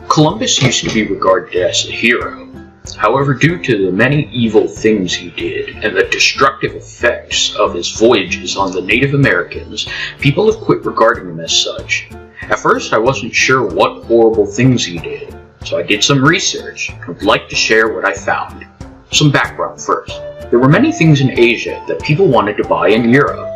Columbus used to be regarded as a hero. However, due to the many evil things he did and the destructive effects of his voyages on the Native Americans, people have quit regarding him as such. At first, I wasn't sure what horrible things he did, so I did some research and would like to share what I found. Some background first. There were many things in Asia that people wanted to buy in Europe,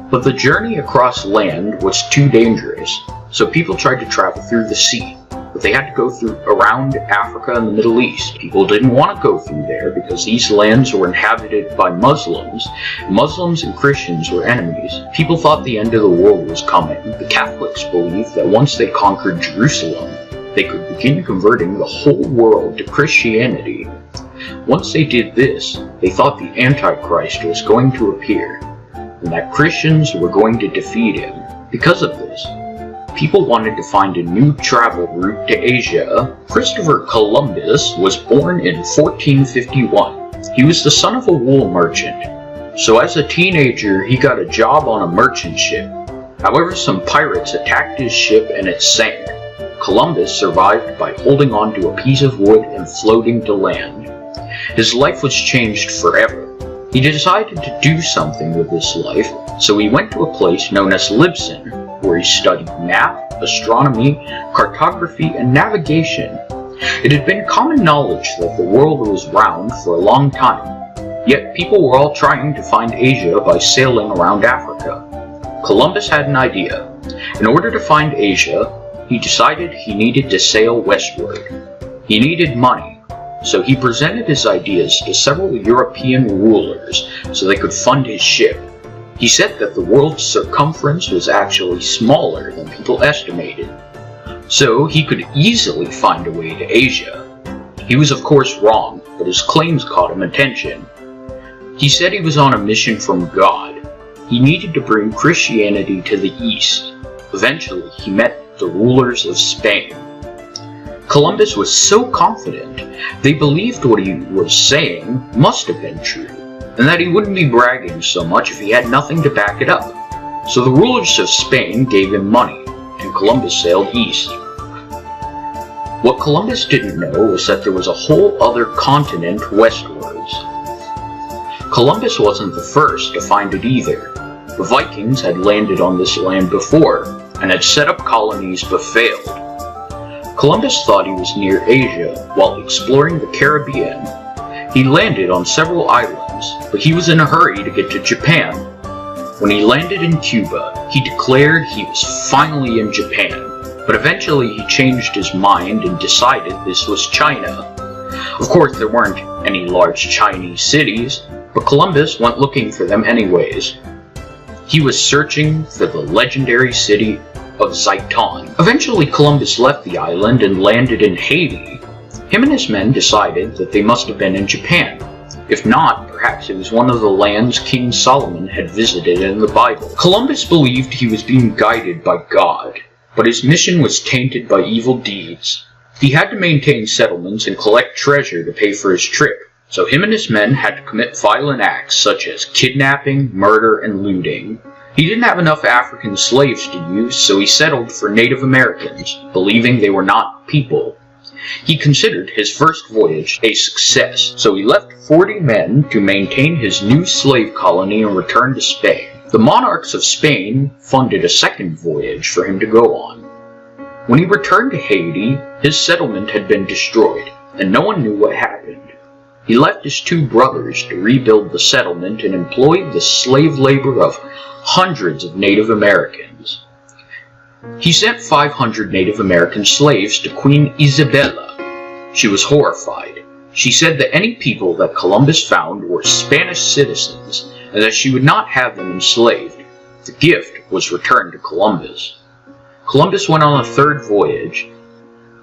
but the journey across land was too dangerous, so people tried to travel through the sea. But they had to go around Africa and the Middle East. People didn't want to go through there because these lands were inhabited by Muslims. Muslims and Christians were enemies. People thought the end of the world was coming. The Catholics believed that once they conquered Jerusalem, they could begin converting the whole world to Christianity. Once they did this, they thought the Antichrist was going to appear, and that Christians were going to defeat him. Because of this, people wanted to find a new travel route to Asia. Christopher Columbus was born in 1451. He was the son of a wool merchant. So as a teenager, he got a job on a merchant ship. However, some pirates attacked his ship and it sank. Columbus survived by holding on to a piece of wood and floating to land. His life was changed forever. He decided to do something with his life, so he went to a place known as Libsyn, where he studied math, astronomy, cartography, and navigation. It had been common knowledge that the world was round for a long time, yet people were all trying to find Asia by sailing around Africa. Columbus had an idea. In order to find Asia, he decided he needed to sail westward. He needed money, so he presented his ideas to several European rulers so they could fund his ship. He said that the world's circumference was actually smaller than people estimated, so he could easily find a way to Asia. He was of course wrong, but his claims caught him attention. He said he was on a mission from God. He needed to bring Christianity to the East. Eventually, he met the rulers of Spain. Columbus was so confident, they believed what he was saying must have been true, and that he wouldn't be bragging so much if he had nothing to back it up. So the rulers of Spain gave him money, and Columbus sailed east. What Columbus didn't know was that there was a whole other continent westwards. Columbus wasn't the first to find it either. The Vikings had landed on this land before, and had set up colonies but failed. Columbus thought he was near Asia while exploring the Caribbean. He landed on several islands, but he was in a hurry to get to Japan. When he landed in Cuba, he declared he was finally in Japan, but eventually he changed his mind and decided this was China. Of course, there weren't any large Chinese cities, but Columbus went looking for them anyways. He was searching for the legendary city of Zaitan. Eventually, Columbus left the island and landed in Haiti. Him and his men decided that they must have been in Japan. If not, perhaps it was one of the lands King Solomon had visited in the Bible. Columbus believed he was being guided by God, but his mission was tainted by evil deeds. He had to maintain settlements and collect treasure to pay for his trip, so him and his men had to commit violent acts such as kidnapping, murder, and looting. He didn't have enough African slaves to use, so he settled for Native Americans, believing they were not people. He considered his first voyage a success, so he left 40 men to maintain his new slave colony and return to Spain. The monarchs of Spain funded a second voyage for him to go on. When he returned to Haiti, his settlement had been destroyed, and no one knew what happened. He left his two brothers to rebuild the settlement and employed the slave labor of hundreds of Native Americans. He sent 500 Native American slaves to Queen Isabella. She was horrified. She said that any people that Columbus found were Spanish citizens, and that she would not have them enslaved. The gift was returned to Columbus. Columbus went on a third voyage.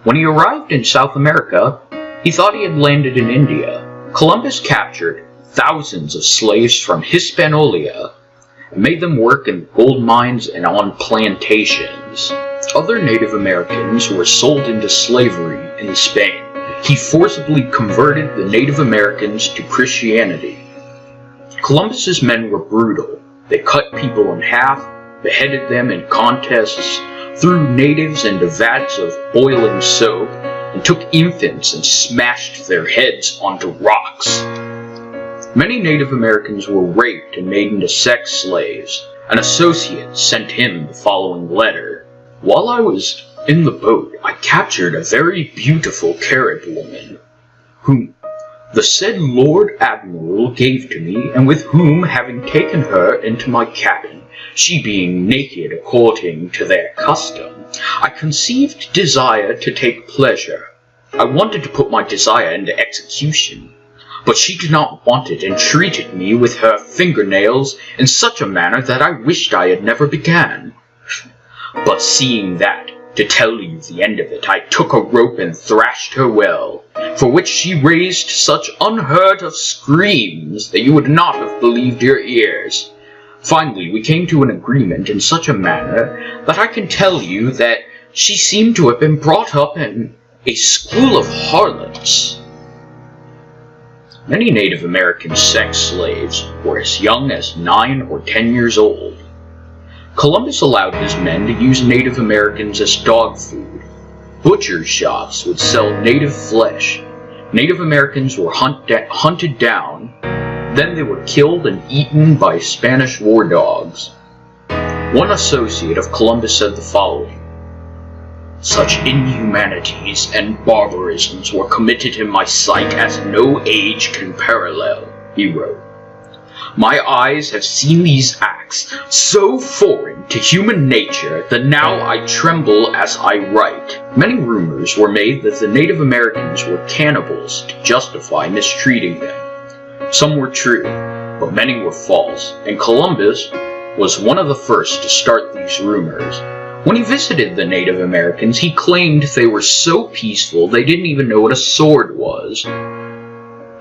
When he arrived in South America, he thought he had landed in India. Columbus captured thousands of slaves from Hispaniola and made them work in gold mines and on plantations. Other Native Americans were sold into slavery in Spain. He forcibly converted the Native Americans to Christianity. Columbus's men were brutal. They cut people in half, beheaded them in contests, threw natives into vats of boiling soap, and took infants and smashed their heads onto rocks. Many Native Americans were raped and made into sex slaves. An associate sent him the following letter. While I was in the boat, I captured a very beautiful Carib woman, whom the said Lord Admiral gave to me, and with whom, having taken her into my cabin, she being naked according to their custom, I conceived desire to take pleasure. I wanted to put my desire into execution, but she did not want it, and treated me with her fingernails in such a manner that I wished I had never began. But seeing that, to tell you the end of it, I took a rope and thrashed her well, for which she raised such unheard of screams that you would not have believed your ears. Finally, we came to an agreement in such a manner that I can tell you that she seemed to have been brought up in a school of harlots. Many Native American sex slaves were as young as 9 or 10 years old. Columbus allowed his men to use Native Americans as dog food. Butcher shops would sell native flesh. Native Americans were hunted down. Then they were killed and eaten by Spanish war dogs. One associate of Columbus said the following: "Such inhumanities and barbarisms were committed in my sight as no age can parallel," he wrote. "My eyes have seen these acts so foreign to human nature that now I tremble as I write." Many rumors were made that the Native Americans were cannibals to justify mistreating them. Some were true, but many were false, and Columbus was one of the first to start these rumors. When he visited the Native Americans, he claimed they were so peaceful they didn't even know what a sword was.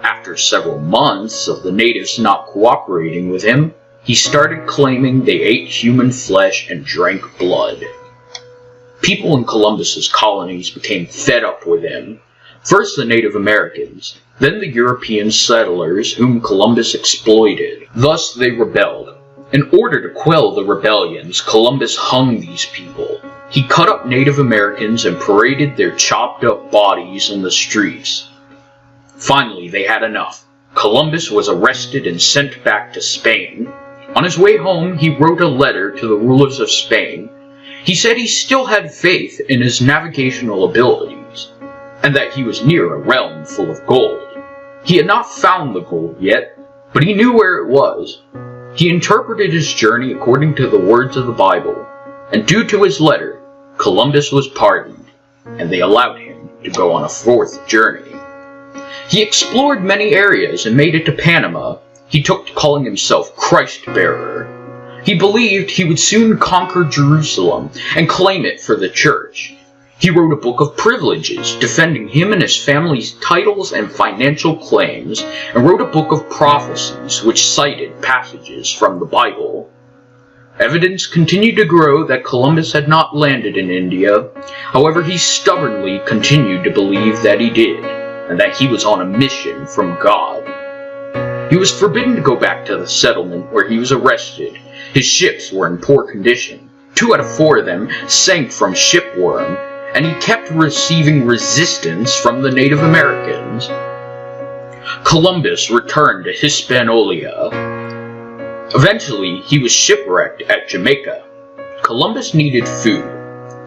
After several months of the natives not cooperating with him, he started claiming they ate human flesh and drank blood. People in Columbus's colonies became fed up with him. First the Native Americans, then the European settlers whom Columbus exploited. Thus they rebelled. In order to quell the rebellions, Columbus hung these people. He cut up Native Americans and paraded their chopped up bodies in the streets. Finally, they had enough. Columbus was arrested and sent back to Spain. On his way home, he wrote a letter to the rulers of Spain. He said he still had faith in his navigational abilities, and that he was near a realm full of gold. He had not found the gold yet, but he knew where it was. He interpreted his journey according to the words of the Bible, and due to his letter, Columbus was pardoned, and they allowed him to go on a 4th journey. He explored many areas and made it to Panama. He took to calling himself Christ-bearer. He believed he would soon conquer Jerusalem and claim it for the church. He wrote a book of privileges, defending him and his family's titles and financial claims, and wrote a book of prophecies, which cited passages from the Bible. Evidence continued to grow that Columbus had not landed in India. However, he stubbornly continued to believe that he did, and that he was on a mission from God. He was forbidden to go back to the settlement where he was arrested. His ships were in poor condition. 2 out of 4 of them sank from shipworm, and he kept receiving resistance from the Native Americans. Columbus returned to Hispaniola. Eventually, he was shipwrecked at Jamaica. Columbus needed food,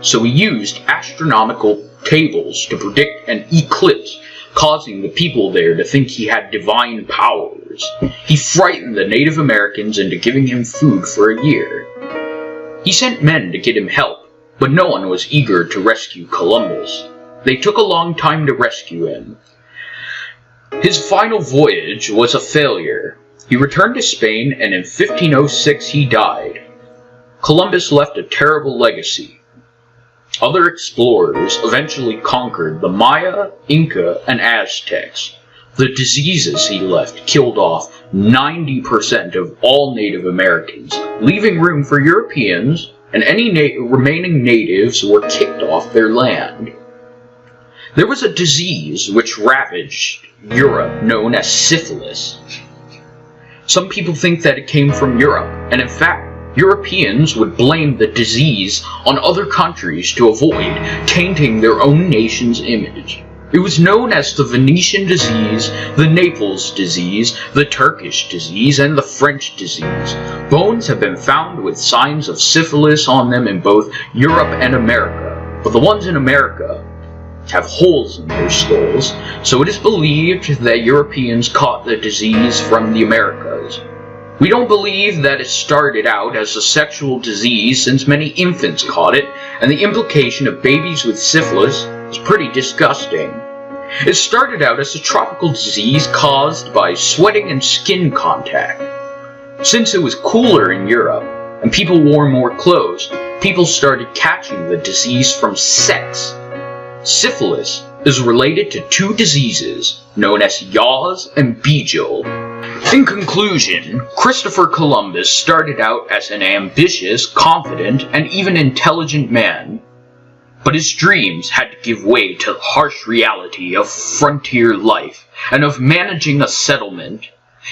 so he used astronomical tables to predict an eclipse, causing the people there to think he had divine powers. He frightened the Native Americans into giving him food for a year. He sent men to get him help, but no one was eager to rescue Columbus. They took a long time to rescue him. His final voyage was a failure. He returned to Spain, and in 1506 he died. Columbus left a terrible legacy. Other explorers eventually conquered the Maya, Inca, and Aztecs. The diseases he left killed off 90% of all Native Americans, leaving room for Europeans, and any remaining natives were kicked off their land. There was a disease which ravaged Europe known as syphilis. Some people think that it came from Europe, and in fact, Europeans would blame the disease on other countries to avoid tainting their own nation's image. It was known as the Venetian disease, the Naples disease, the Turkish disease, and the French disease. Bones have been found with signs of syphilis on them in both Europe and America, but the ones in America have holes in their skulls, so it is believed that Europeans caught the disease from the Americas. We don't believe that it started out as a sexual disease, since many infants caught it, and the implication of babies with syphilis is pretty disgusting. It started out as a tropical disease caused by sweating and skin contact. Since it was cooler in Europe, and people wore more clothes, people started catching the disease from sex. Syphilis is related to two diseases known as yaws and beagel. In conclusion, Christopher Columbus started out as an ambitious, confident, and even intelligent man. But his dreams had to give way to the harsh reality of frontier life and of managing a settlement.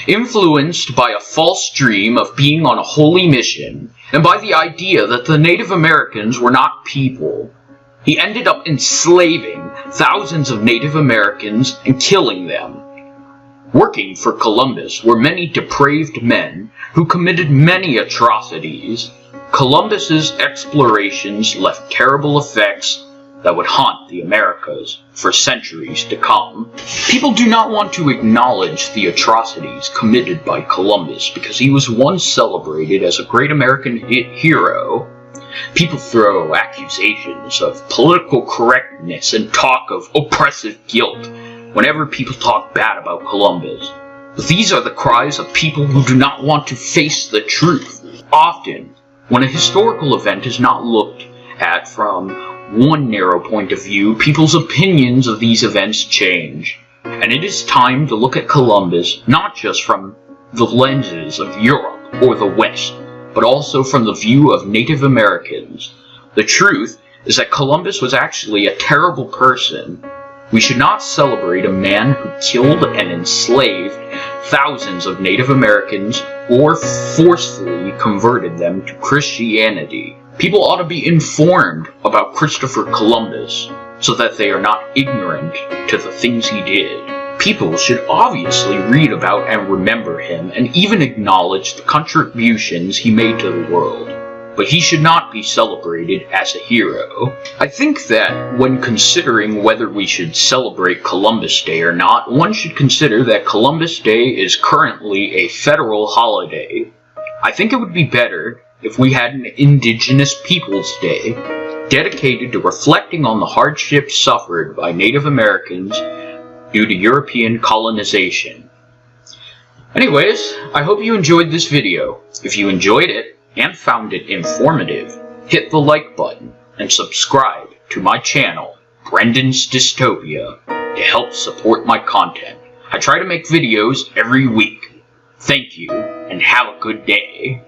Influenced by a false dream of being on a holy mission, and by the idea that the Native Americans were not people, he ended up enslaving thousands of Native Americans and killing them. Working for Columbus were many depraved men who committed many atrocities. Columbus's explorations left terrible effects that would haunt the Americas for centuries to come. People do not want to acknowledge the atrocities committed by Columbus because he was once celebrated as a great American hero. People throw accusations of political correctness and talk of oppressive guilt whenever people talk bad about Columbus. But these are the cries of people who do not want to face the truth. Often, when a historical event is not looked at from one narrow point of view, people's opinions of these events change. And it is time to look at Columbus not just from the lenses of Europe or the West, but also from the view of Native Americans. The truth is that Columbus was actually a terrible person. We should not celebrate a man who killed and enslaved thousands of Native Americans or forcefully converted them to Christianity. People ought to be informed about Christopher Columbus so that they are not ignorant to the things he did. People should obviously read about and remember him and even acknowledge the contributions he made to the world. But he should not be celebrated as a hero. I think that when considering whether we should celebrate Columbus Day or not, one should consider that Columbus Day is currently a federal holiday. I think it would be better if we had an Indigenous Peoples Day, dedicated to reflecting on the hardships suffered by Native Americans due to European colonization. Anyways, I hope you enjoyed this video. If you enjoyed it, and found it informative, hit the like button and subscribe to my channel, Brendanz Dystopia, to help support my content. I try to make videos every week. Thank you, and have a good day.